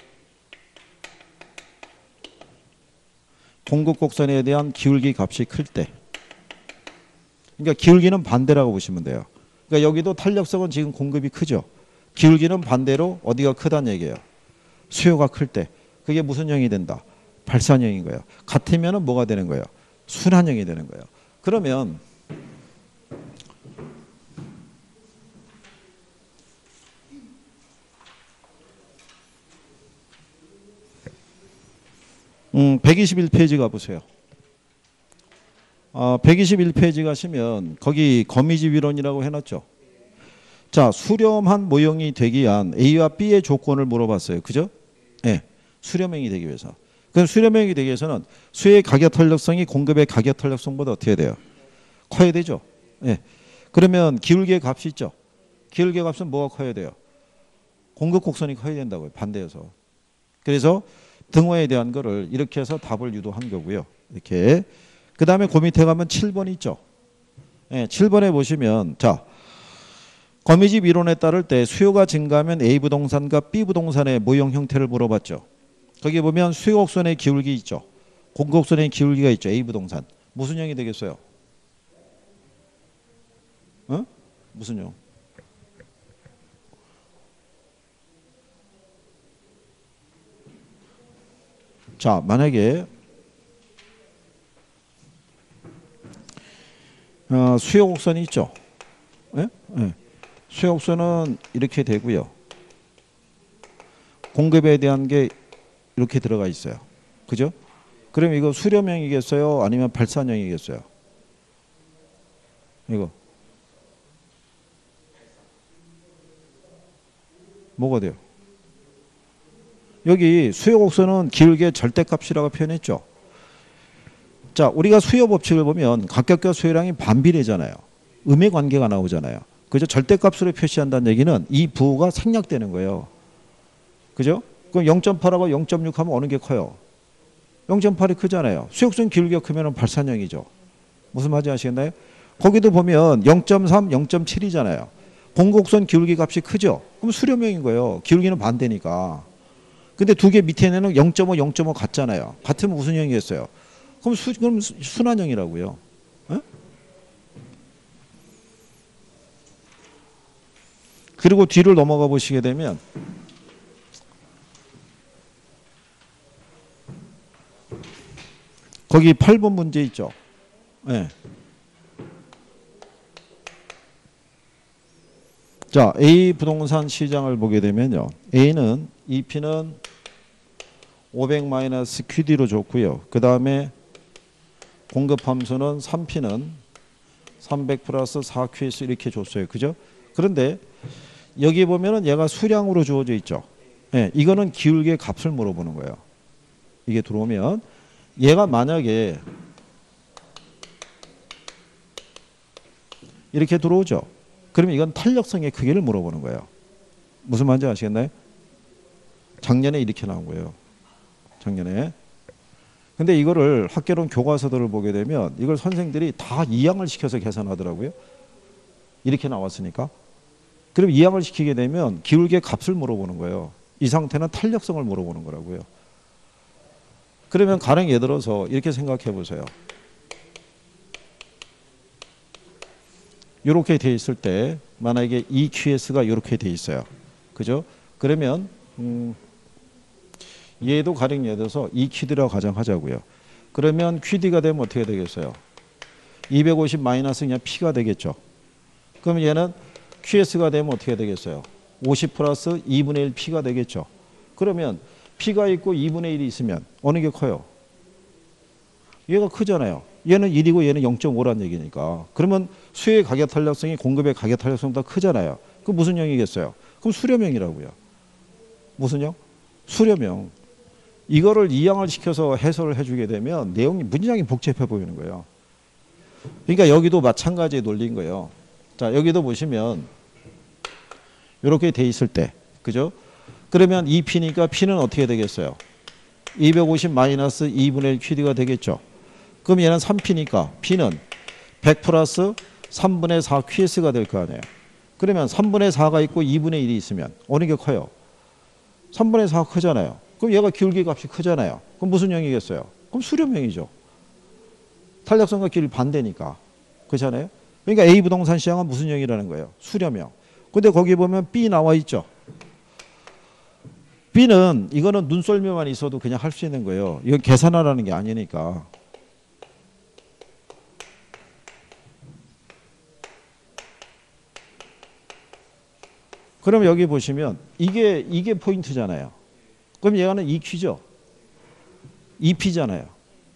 공급 곡선에 대한 기울기 값이 클 때. 그러니까 기울기는 반대라고 보시면 돼요. 그러니까 여기도 탄력성은 지금 공급이 크죠. 기울기는 반대로 어디가 크다는 얘기예요. 수요가 클 때. 그게 무슨 형이 된다? 발산형인 거예요. 같으면 뭐가 되는 거예요? 순환형이 되는 거예요. 그러면 121페이지 가보세요. 121페이지 가시면 거기 거미집 이론이라고 해놨죠. 자, 수렴한 모형이 되기 위한 A와 B의 조건을 물어봤어요. 그죠? 네, 수렴형이 되기 위해서. 그럼 수렴형이 되기 위해서는 수요의 가격 탄력성이 공급의 가격 탄력성보다 어떻게 돼요? 커야 되죠. 네. 그러면 기울기의 값이 있죠. 기울기의 값은 뭐가 커야 돼요? 공급 곡선이 커야 된다고요. 반대해서. 그래서 등호에 대한 거를 이렇게 해서 답을 유도한 거고요. 이렇게. 그 다음에 그 밑에 가면 7번 있죠. 네, 7번에 보시면 자, 거미집 이론에 따를 때 수요가 증가하면 A 부동산과 B 부동산의 모형 형태를 물어봤죠. 거기 보면 수요 곡선의 기울기 있죠. 공급 곡선의 기울기가 있죠. A 부동산. 무슨 형이 되겠어요? 어? 무슨 형? 자, 만약에 수요 곡선이 있죠. 예? 예. 수요 곡선은 이렇게 되고요. 공급에 대한 게 이렇게 들어가 있어요. 그죠? 그럼 이거 수렴형이겠어요? 아니면 발산형이겠어요? 이거 뭐가 돼요? 여기 수요 곡선은 기울기의 절대값이라고 표현했죠. 자, 우리가 수요 법칙을 보면 각각과 수요량이 반비례잖아요. 음의 관계가 나오잖아요. 그죠? 절대값으로 표시한다는 얘기는 이 부호가 생략되는 거예요. 그죠? 그럼 0.8하고 0.6 하면 어느 게 커요? 0.8이 크잖아요. 수요 곡선 기울기가 크면 발산형이죠. 무슨 말인지 아시겠나요? 거기도 보면 0.3, 0.7이잖아요. 공곡선 기울기 값이 크죠? 그럼 수렴형인 거예요. 기울기는 반대니까. 근데 두 개 밑에는 0.5, 0.5 같잖아요. 같으면 무슨 형이겠어요? 그럼 순환형이라고요. 에? 그리고 뒤를 넘어가 보시게 되면 거기 8번 문제 있죠. 네. 자, A 부동산 시장을 보게 되면요. A는 EP는 500-QD로 줬고요. 그 다음에 공급 함수는 3P는 300 플러스 4QS 이렇게 줬어요. 그죠? 그런데 여기 보면은 얘가 수량으로 주어져 있죠. 네, 이거는 기울기의 값을 물어보는 거예요. 이게 들어오면 얘가 만약에 이렇게 들어오죠. 그러면 이건 탄력성의 크기를 물어보는 거예요. 무슨 말인지 아시겠나요? 작년에 이렇게 나온 거예요. 작년에. 근데 이거를 학개론 교과서들을 보게 되면 이걸 선생들이 다 이항을 시켜서 계산하더라고요. 이렇게 나왔으니까. 그럼 이항을 시키게 되면 기울기의 값을 물어보는 거예요. 이 상태는 탄력성을 물어보는 거라고요. 그러면 가령 예를 들어서 이렇게 생각해 보세요. 이렇게 돼 있을 때 만약에 EQS가 이렇게 돼 있어요. 그죠? 그러면 얘도 가령 예를 들어서 EQD라고 가정하자고요. 그러면 QD가 되면 어떻게 되겠어요? 250 마이너스 그냥 P가 되겠죠. 그럼 얘는 QS가 되면 어떻게 되겠어요? 50 플러스 2분의 1 P가 되겠죠. 그러면 P가 있고 2분의 1이 있으면 어느 게 커요? 얘가 크잖아요. 얘는 1이고 얘는 0.5란 얘기니까. 그러면 수요의 가격 탄력성이 공급의 가격 탄력성보다 크잖아요. 그 무슨 형이겠어요? 그럼 수렴형이라고요. 무슨 형? 수렴형. 이거를 이항을 시켜서 해설을 해주게 되면 내용이 문장이 복잡해 보이는 거예요. 그러니까 여기도 마찬가지의 논리인 거예요. 자, 여기도 보시면 이렇게 돼 있을 때, 그죠? 그러면 이 P니까 P는 어떻게 되겠어요? 250 마이너스 2분의 1 QD가 되겠죠. 그럼 얘는 3P니까 P는 100 플러스 3분의 4 QS가 될 거 아니에요. 그러면 3분의 4가 있고 2분의 1이 있으면 어느 게 커요? 3분의 4가 크잖아요. 그럼 얘가 기울기 값이 크잖아요. 그럼 무슨 형이겠어요? 그럼 수렴형이죠. 탄력성과 기울기 반대니까. 그렇잖아요. 그러니까 A 부동산 시장은 무슨 형이라는 거예요? 수렴형. 근데 거기 보면 B 나와 있죠. B는 이거는 눈썰미만 있어도 그냥 할 수 있는 거예요. 이건 계산하라는 게 아니니까. 그럼 여기 보시면 이게 포인트잖아요. 그럼 얘가는 EQ죠. EP잖아요.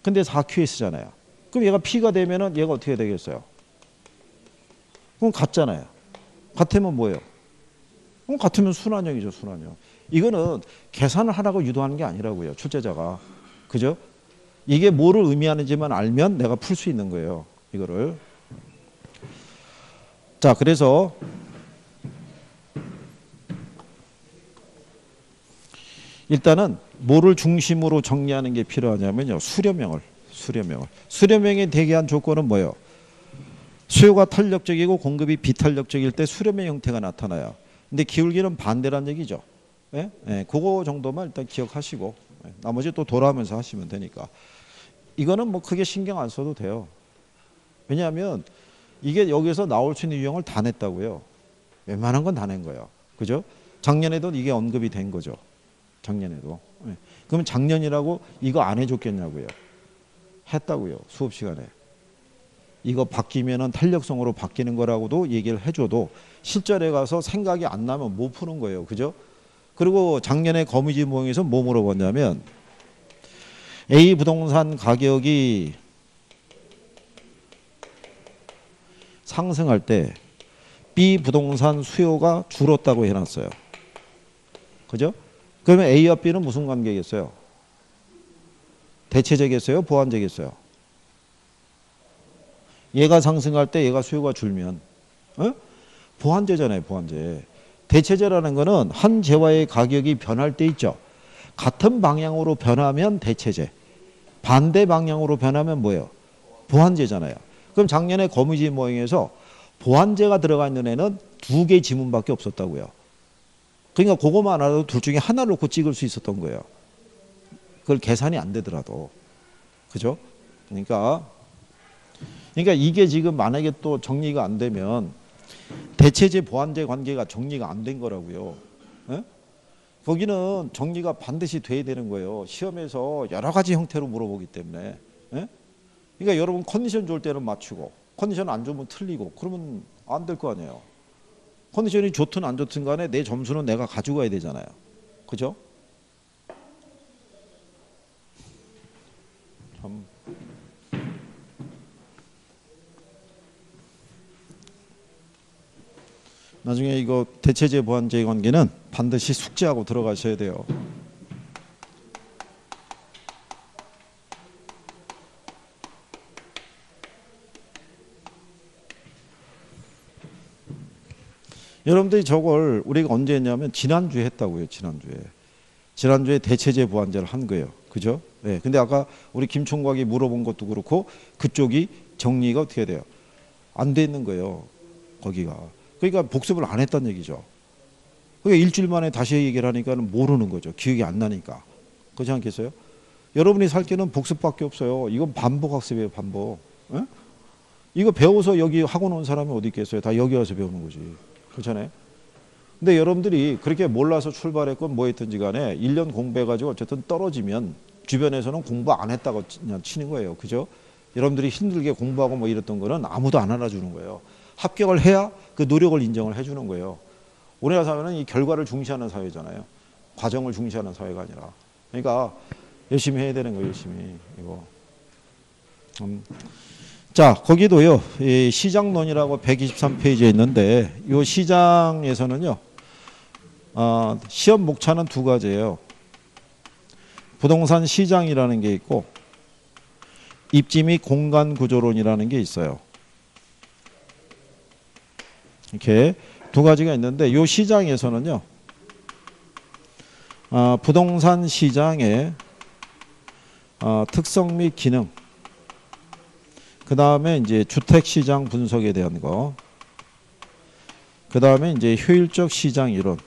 근데 4QS잖아요. 그럼 얘가 P가 되면은 얘가 어떻게 되겠어요? 그럼 같잖아요. 같으면 뭐예요? 그럼 같으면 순환형이죠, 순환형. 이거는 계산을 하라고 유도하는 게 아니라고요, 출제자가. 그죠? 이게 뭐를 의미하는지만 알면 내가 풀 수 있는 거예요, 이거를. 자, 그래서 일단은 뭐를 중심으로 정리하는 게 필요하냐면요. 수렴형에 대기한 조건은 뭐예요? 수요가 탄력적이고 공급이 비탄력적일 때 수렴의 형태가 나타나요. 근데 기울기는 반대란 얘기죠. 예? 예, 그거 정도만 일단 기억하시고 나머지 또 돌아오면서 하시면 되니까. 이거는 뭐 크게 신경 안 써도 돼요. 왜냐하면 이게 여기서 나올 수 있는 유형을 다 냈다고요. 웬만한 건 다 낸 거예요. 그죠? 작년에도 이게 언급이 된 거죠. 작년에도. 예. 그러면 작년이라고 이거 안 해줬겠냐고요. 했다고요. 수업 시간에. 이거 바뀌면은 탄력성으로 바뀌는 거라고도 얘기를 해줘도 실전에 가서 생각이 안 나면 못 푸는 거예요. 그죠? 그리고 작년에 거미지 모형에서 뭐 물어봤냐면 A 부동산 가격이 상승할 때 B 부동산 수요가 줄었다고 해놨어요. 그죠? 그러면 A와 B는 무슨 관계겠어요? 대체제겠어요? 보완제겠어요? 얘가 상승할 때 얘가 수요가 줄면 보완제잖아요. 보완제. 대체제라는 거는 한 재화의 가격이 변할 때 있죠. 같은 방향으로 변하면 대체제. 반대 방향으로 변하면 뭐예요? 보완제잖아요. 그럼 작년에 거미지 모형에서 보완제가 들어가 있는 애는 2개 지문밖에 없었다고요. 그러니까 그거만 알아도 둘 중에 하나를 놓고 찍을 수 있었던 거예요. 그걸 계산이 안 되더라도. 그죠? 그러니까 이게 지금 만약에 또 정리가 안 되면 대체제 보완제 관계가 정리가 안 된 거라고요. 에? 거기는 정리가 반드시 돼야 되는 거예요. 시험에서 여러 가지 형태로 물어보기 때문에. 에? 그러니까 여러분 컨디션 좋을 때는 맞추고 컨디션 안 좋으면 틀리고 그러면 안 될 거 아니에요. 컨디션이 좋든 안 좋든 간에 내 점수는 내가 가지고 가야 되잖아요. 그죠? 참. 나중에 이거 대체제 보완제 관계는 반드시 숙지하고 들어가셔야 돼요. 여러분들이 저걸 우리가 언제 했냐면 지난주에 했다고요. 지난주에 대체제 보완제를 한 거예요. 그죠? 네. 근데 아까 우리 김총각이 물어본 것도 그렇고 그쪽이 정리가 어떻게 돼요? 안 돼 있는 거예요. 거기가. 그러니까 복습을 안 했다는 얘기죠. 그러니까 일주일 만에 다시 얘기를 하니까 모르는 거죠. 기억이 안 나니까. 그렇지 않겠어요? 여러분이 살 때는 복습밖에 없어요. 이건 반복학습이에요. 반복. 에? 이거 배워서 여기 학원 온 사람이 어디 있겠어요? 다 여기 와서 배우는 거지. 그렇잖아요. 근데 여러분들이 그렇게 몰라서 출발했건 뭐 했든지 간에 1년 공부해가지고 어쨌든 떨어지면 주변에서는 공부 안 했다고 그냥 치는 거예요. 그죠? 여러분들이 힘들게 공부하고 뭐 이랬던 거는 아무도 안 알아주는 거예요. 합격을 해야 그 노력을 인정을 해주는 거예요. 우리나라 사회는 이 결과를 중시하는 사회잖아요. 과정을 중시하는 사회가 아니라. 그러니까 열심히 해야 되는 거예요. 열심히. 이거. 자, 거기도요. 이 시장론이라고 123페이지에 있는데 이 시장에서는요. 시험 목차는 두 가지예요. 부동산 시장이라는 게 있고 입지 및 공간 구조론이라는 게 있어요. 이렇게 두 가지가 있는데 이 시장에서는요. 부동산 시장의 특성 및 기능, 그 다음에 이제 주택 시장 분석에 대한 거, 그 다음에 이제 효율적 시장 이론,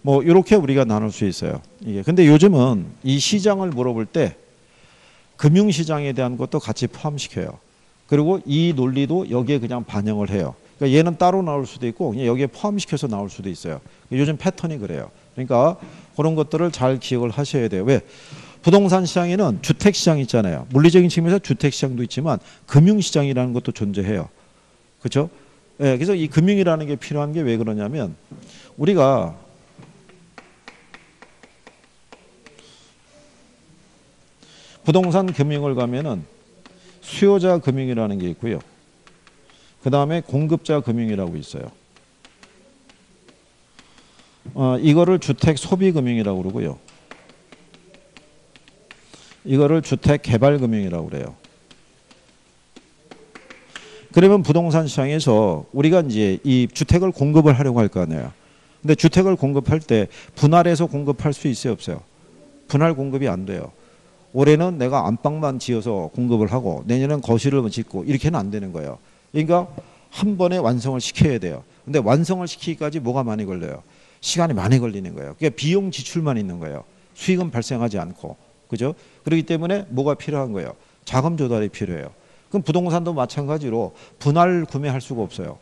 뭐 이렇게 우리가 나눌 수 있어요. 이게 근데 요즘은 이 시장을 물어볼 때 금융시장에 대한 것도 같이 포함시켜요. 그리고 이 논리도 여기에 그냥 반영을 해요. 그러니까 얘는 따로 나올 수도 있고 그냥 여기에 포함시켜서 나올 수도 있어요. 요즘 패턴이 그래요. 그러니까 그런 것들을 잘 기억을 하셔야 돼요. 왜? 부동산 시장에는 주택시장 있잖아요. 물리적인 측면에서 주택시장도 있지만 금융시장이라는 것도 존재해요. 그렇죠? 네, 그래서 이 금융이라는 게 필요한 게 왜 그러냐면 우리가 부동산 금융을 가면은 수요자 금융이라는 게 있고요. 그 다음에 공급자 금융이라고 있어요. 이거를 주택 소비 금융이라고 그러고요. 이거를 주택 개발 금융이라고 그래요. 그러면 부동산 시장에서 우리가 이제 이 주택을 공급을 하려고 할 거 아니에요. 근데 주택을 공급할 때 분할해서 공급할 수 있어요, 없어요? 분할 공급이 안 돼요. 올해는 내가 안방만 지어서 공급을 하고 내년엔 거실을 짓고 이렇게는 안 되는 거예요. 그러니까 한 번에 완성을 시켜야 돼요. 근데 완성을 시키기까지 뭐가 많이 걸려요? 시간이 많이 걸리는 거예요. 그러니까 비용 지출만 있는 거예요. 수익은 발생하지 않고. 그죠? 그렇기 때문에 뭐가 필요한 거예요? 자금 조달이 필요해요. 그럼 부동산도 마찬가지로 분할 구매할 수가 없어요.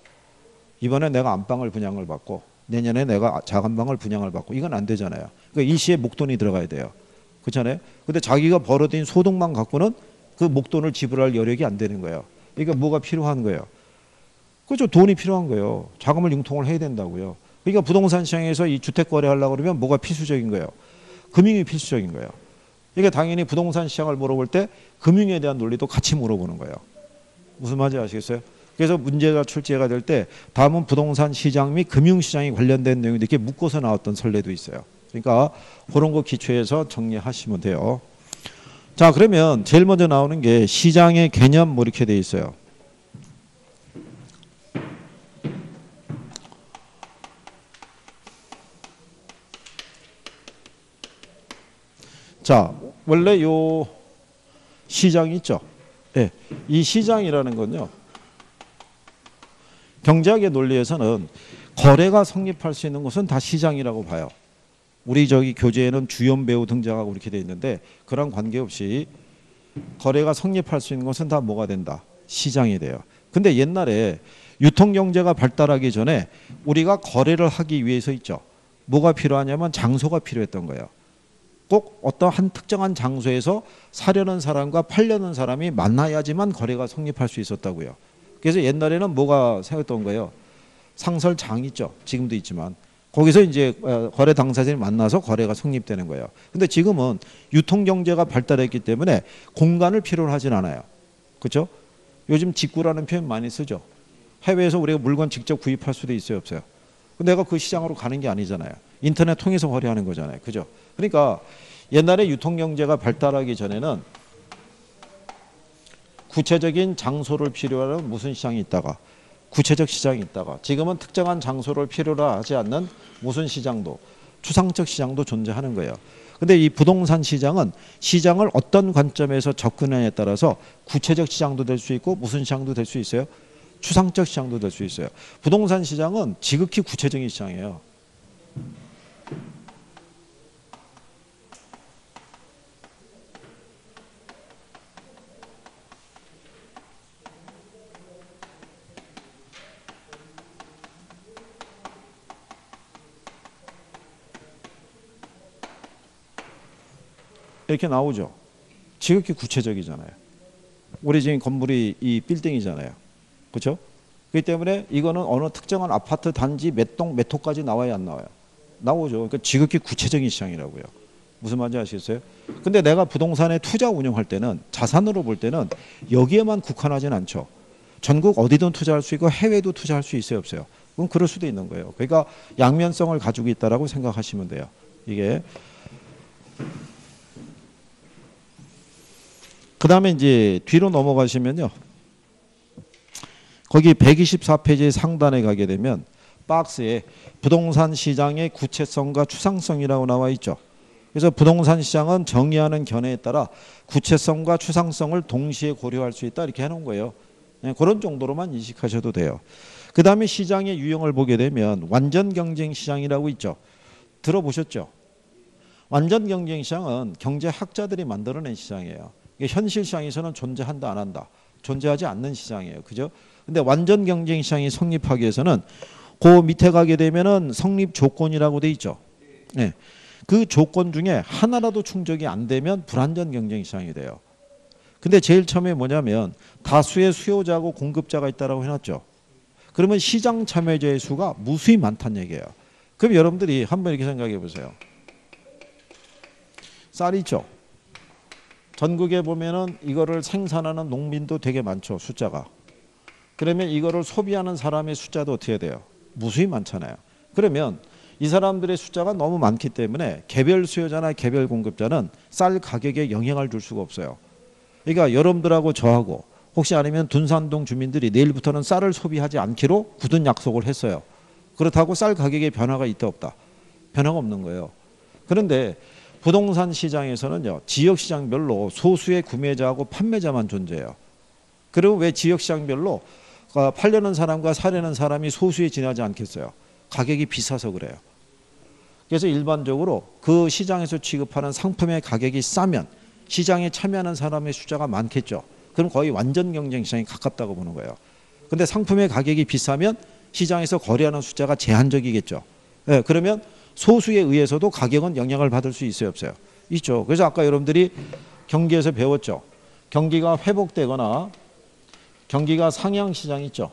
이번에 내가 안방을 분양을 받고 내년에 내가 자간방을 분양을 받고 이건 안 되잖아요. 그러니까 일시에 목돈이 들어가야 돼요. 그렇잖아요. 근데 자기가 벌어들인 소득만 갖고는 그 목돈을 지불할 여력이 안 되는 거예요. 그러니까 뭐가 필요한 거예요? 그렇죠. 돈이 필요한 거예요. 자금을 융통을 해야 된다고요. 그러니까 부동산 시장에서 이 주택 거래하려고 그러면 뭐가 필수적인 거예요? 금융이 필수적인 거예요. 그러니까 당연히 부동산 시장을 물어볼 때 금융에 대한 논리도 같이 물어보는 거예요. 무슨 말인지 아시겠어요? 그래서 문제가 출제가 될 때 다음은 부동산 시장 및 금융시장이 관련된 내용이 이렇게 묶어서 나왔던 선례도 있어요. 그러니까 그런 거 기초해서 정리하시면 돼요. 자, 그러면 제일 먼저 나오는 게 시장의 개념 뭐 이렇게 돼 있어요. 자, 원래 요 시장이 있죠. 네, 이 시장이라는 건요. 경제학의 논리에서는 거래가 성립할 수 있는 것은 다 시장이라고 봐요. 우리 저기 교재에는 주연 배우 등장하고 이렇게 돼 있는데 그런 관계없이 거래가 성립할 수 있는 것은 다 뭐가 된다? 시장이 돼요. 근데 옛날에 유통경제가 발달하기 전에 우리가 거래를 하기 위해서 있죠. 뭐가 필요하냐면 장소가 필요했던 거예요. 꼭 어떤 한 특정한 장소에서 사려는 사람과 팔려는 사람이 만나야지만 거래가 성립할 수 있었다고요. 그래서 옛날에는 뭐가 생겼던 거예요? 상설장 있죠. 지금도 있지만 거기서 이제 거래 당사자들이 만나서 거래가 성립되는 거예요. 근데 지금은 유통경제가 발달했기 때문에 공간을 필요로 하진 않아요. 그렇죠? 요즘 직구라는 표현 많이 쓰죠. 해외에서 우리가 물건 직접 구입할 수도 있어요, 없어요? 내가 그 시장으로 가는 게 아니잖아요. 인터넷 통해서 거래하는 거잖아요. 그죠? 그러니까 옛날에 유통경제가 발달하기 전에는 구체적인 장소를 필요로 하는 무슨 시장이 있다가 구체적 시장이 있다가 지금은 특정한 장소를 필요로 하지 않는 무슨 시장도 추상적 시장도 존재하는 거예요. 근데 이 부동산 시장은 시장을 어떤 관점에서 접근하냐에 따라서 구체적 시장도 될 수 있고 무슨 시장도 될 수 있어요? 추상적 시장도 될 수 있어요. 부동산 시장은 지극히 구체적인 시장이에요. 이렇게 나오죠. 지극히 구체적이잖아요. 우리 지금 건물이 이 빌딩이잖아요. 그렇죠? 그렇기 때문에 이거는 어느 특정한 아파트 단지 몇 동 몇 호까지 나와야 안 나와요? 나오죠. 그러니까 지극히 구체적인 시장이라고요. 무슨 말인지 아시겠어요? 근데 내가 부동산에 투자 운용할 때는 자산으로 볼 때는 여기에만 국한하진 않죠. 전국 어디든 투자할 수 있고 해외도 투자할 수 있어요, 없어요? 그럼 그럴 수도 있는 거예요. 그러니까 양면성을 가지고 있다라고 생각하시면 돼요. 이게 그 다음에 이제 뒤로 넘어가시면요. 거기 124페이지 상단에 가게 되면 박스에 부동산 시장의 구체성과 추상성이라고 나와 있죠. 그래서 부동산 시장은 정의하는 견해에 따라 구체성과 추상성을 동시에 고려할 수 있다 이렇게 해놓은 거예요. 그런 정도로만 인식하셔도 돼요. 그 다음에 시장의 유형을 보게 되면 완전 경쟁 시장이라고 있죠. 들어보셨죠? 완전 경쟁 시장은 경제학자들이 만들어낸 시장이에요. 현실 시장에서는 존재한다 안 한다. 존재하지 않는 시장이에요. 그죠? 근데 완전 경쟁 시장이 성립하기 위해서는 그 밑에 가게 되면은 성립 조건이라고 돼 있죠. 네. 그 조건 중에 하나라도 충족이 안 되면 불완전 경쟁 시장이 돼요. 근데 제일 처음에 뭐냐면 다수의 수요자하고 공급자가 있다라고 해놨죠. 그러면 시장 참여자의 수가 무수히 많다는 얘기예요. 그럼 여러분들이 한번 이렇게 생각해 보세요. 쌀 있죠. 전국에 보면은 이거를 생산하는 농민도 되게 많죠. 숫자가. 그러면 이거를 소비하는 사람의 숫자도 어떻게 돼요? 무수히 많잖아요. 그러면 이 사람들의 숫자가 너무 많기 때문에 개별 수요자나 개별 공급자는 쌀 가격에 영향을 줄 수가 없어요. 그러니까 여러분들하고 저하고 혹시 아니면 둔산동 주민들이 내일부터는 쌀을 소비하지 않기로 굳은 약속을 했어요. 그렇다고 쌀 가격에 변화가 있다 없다? 변화가 없는 거예요. 그런데 부동산 시장에서는요, 지역 시장별로 소수의 구매자하고 판매자만 존재해요. 그리고 왜 지역 시장별로 팔려는 사람과 사려는 사람이 소수에 지나지 않겠어요? 가격이 비싸서 그래요. 그래서 일반적으로 그 시장에서 취급하는 상품의 가격이 싸면 시장에 참여하는 사람의 숫자가 많겠죠. 그럼 거의 완전 경쟁 시장에 가깝다고 보는 거예요. 근데 상품의 가격이 비싸면 시장에서 거래하는 숫자가 제한적이겠죠. 네, 그러면 소수에 의해서도 가격은 영향을 받을 수 있어요, 없어요? 있죠. 그래서 아까 여러분들이 경기에서 배웠죠. 경기가 회복되거나 경기가 상향 시장 있죠.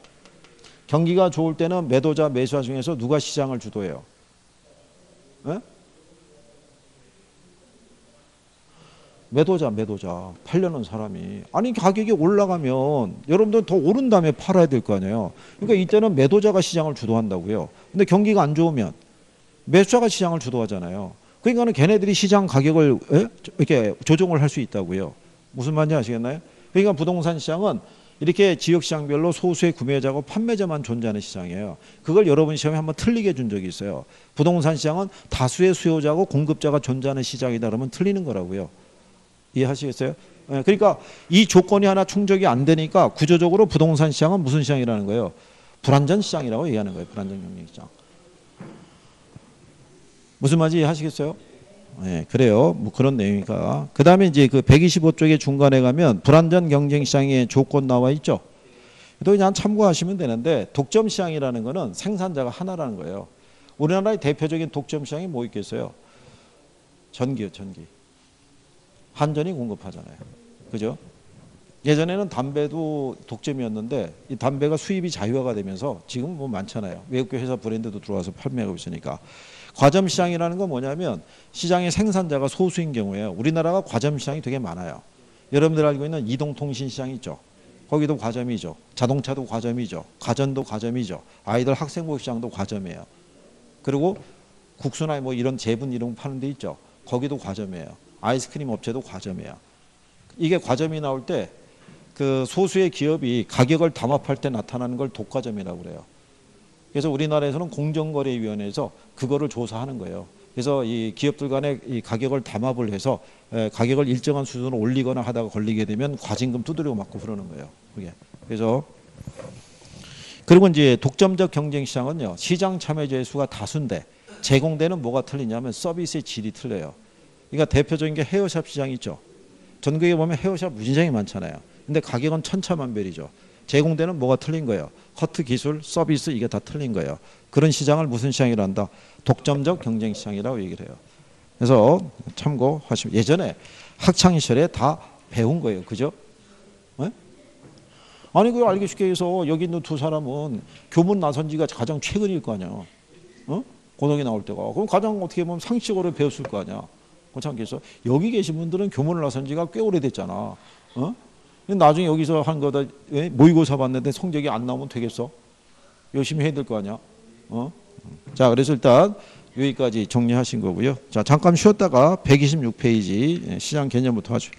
경기가 좋을 때는 매도자, 매수자 중에서 누가 시장을 주도해요? 네? 매도자 팔려는 사람이. 아니 가격이 올라가면 여러분들 더 오른 다음에 팔아야 될 거 아니에요. 그러니까 이때는 매도자가 시장을 주도한다고요. 근데 경기가 안 좋으면 매수자가 시장을 주도하잖아요. 그러니까는 걔네들이 시장 가격을 이렇게 조정을 할 수 있다고요. 무슨 말인지 아시겠나요? 그러니까 부동산 시장은 이렇게 지역시장별로 소수의 구매자고 판매자만 존재하는 시장이에요. 그걸 여러분 시험에 한번 틀리게 준 적이 있어요. 부동산 시장은 다수의 수요자고 공급자가 존재하는 시장이다 그러면 틀리는 거라고요. 이해하시겠어요? 그러니까 이 조건이 하나 충족이 안 되니까 구조적으로 부동산 시장은 무슨 시장이라는 거예요? 불안전 시장이라고 얘기하는 거예요. 불안전 경쟁 시장. 무슨 말인지 이해하시겠어요? 네, 그래요. 뭐 그런 내용이니까. 그 다음에 이제 그 125쪽의 중간에 가면 불안전 경쟁 시장의 조건 나와 있죠. 또 그냥 참고하시면 되는데 독점 시장이라는 거는 생산자가 하나라는 거예요. 우리나라의 대표적인 독점 시장이 뭐 있겠어요? 전기요, 전기. 한전이 공급하잖아요. 그죠? 예전에는 담배도 독점이었는데 이 담배가 수입이 자유화가 되면서 지금 뭐 많잖아요. 외국계 회사 브랜드도 들어와서 판매하고 있으니까. 과점 시장이라는 건 뭐냐면 시장의 생산자가 소수인 경우에요. 우리나라가 과점 시장이 되게 많아요. 여러분들 알고 있는 이동통신 시장 있죠. 거기도 과점이죠. 자동차도 과점이죠. 가전도 과점이죠. 아이들 학생복 시장도 과점이에요. 그리고 국수나 뭐 이런 제분 이런 거 파는 데 있죠. 거기도 과점이에요. 아이스크림 업체도 과점이에요. 이게 과점이 나올 때 그 소수의 기업이 가격을 담합할 때 나타나는 걸 독과점이라고 그래요. 그래서 우리나라에서는 공정거래위원회에서 그거를 조사하는 거예요. 그래서 이 기업들 간에 이 가격을 담합을 해서 가격을 일정한 수준으로 올리거나 하다가 걸리게 되면 과징금 두드리고 맞고 그러는 거예요. 그게. 그래서 그리고 이제 독점적 경쟁 시장은요. 시장 참여자의 수가 다수인데 제공되는 뭐가 틀리냐면 서비스의 질이 틀려요. 그러니까 대표적인 게 헤어샵 시장 있죠. 전국에 보면 헤어샵 무진장이 많잖아요. 근데 가격은 천차만별이죠. 제공되는 뭐가 틀린 거예요. 커트 기술, 서비스 이게 다 틀린 거예요. 그런 시장을 무슨 시장이라 한다? 독점적 경쟁 시장이라고 얘기를 해요. 그래서 참고하시면 예전에 학창시절에 다 배운 거예요. 그죠? 네? 아니 그걸 알기 쉽게 해서 여기 있는 두 사람은 교문 나선 지가 가장 최근일 거 아니야. 고등학교 나올 때가. 그럼 가장 어떻게 보면 상식으로 배웠을 거 아니야. 그렇지 않겠어? 여기 계신 분들은 교문을 나선 지가 꽤 오래됐잖아. 나중에 여기서 한 거다 모의고사 봤는데 성적이 안 나오면 되겠어? 열심히 해야 될 거 아니야? 자, 그래서 일단 여기까지 정리하신 거고요. 자, 잠깐 쉬었다가 126페이지 시장 개념부터 하죠.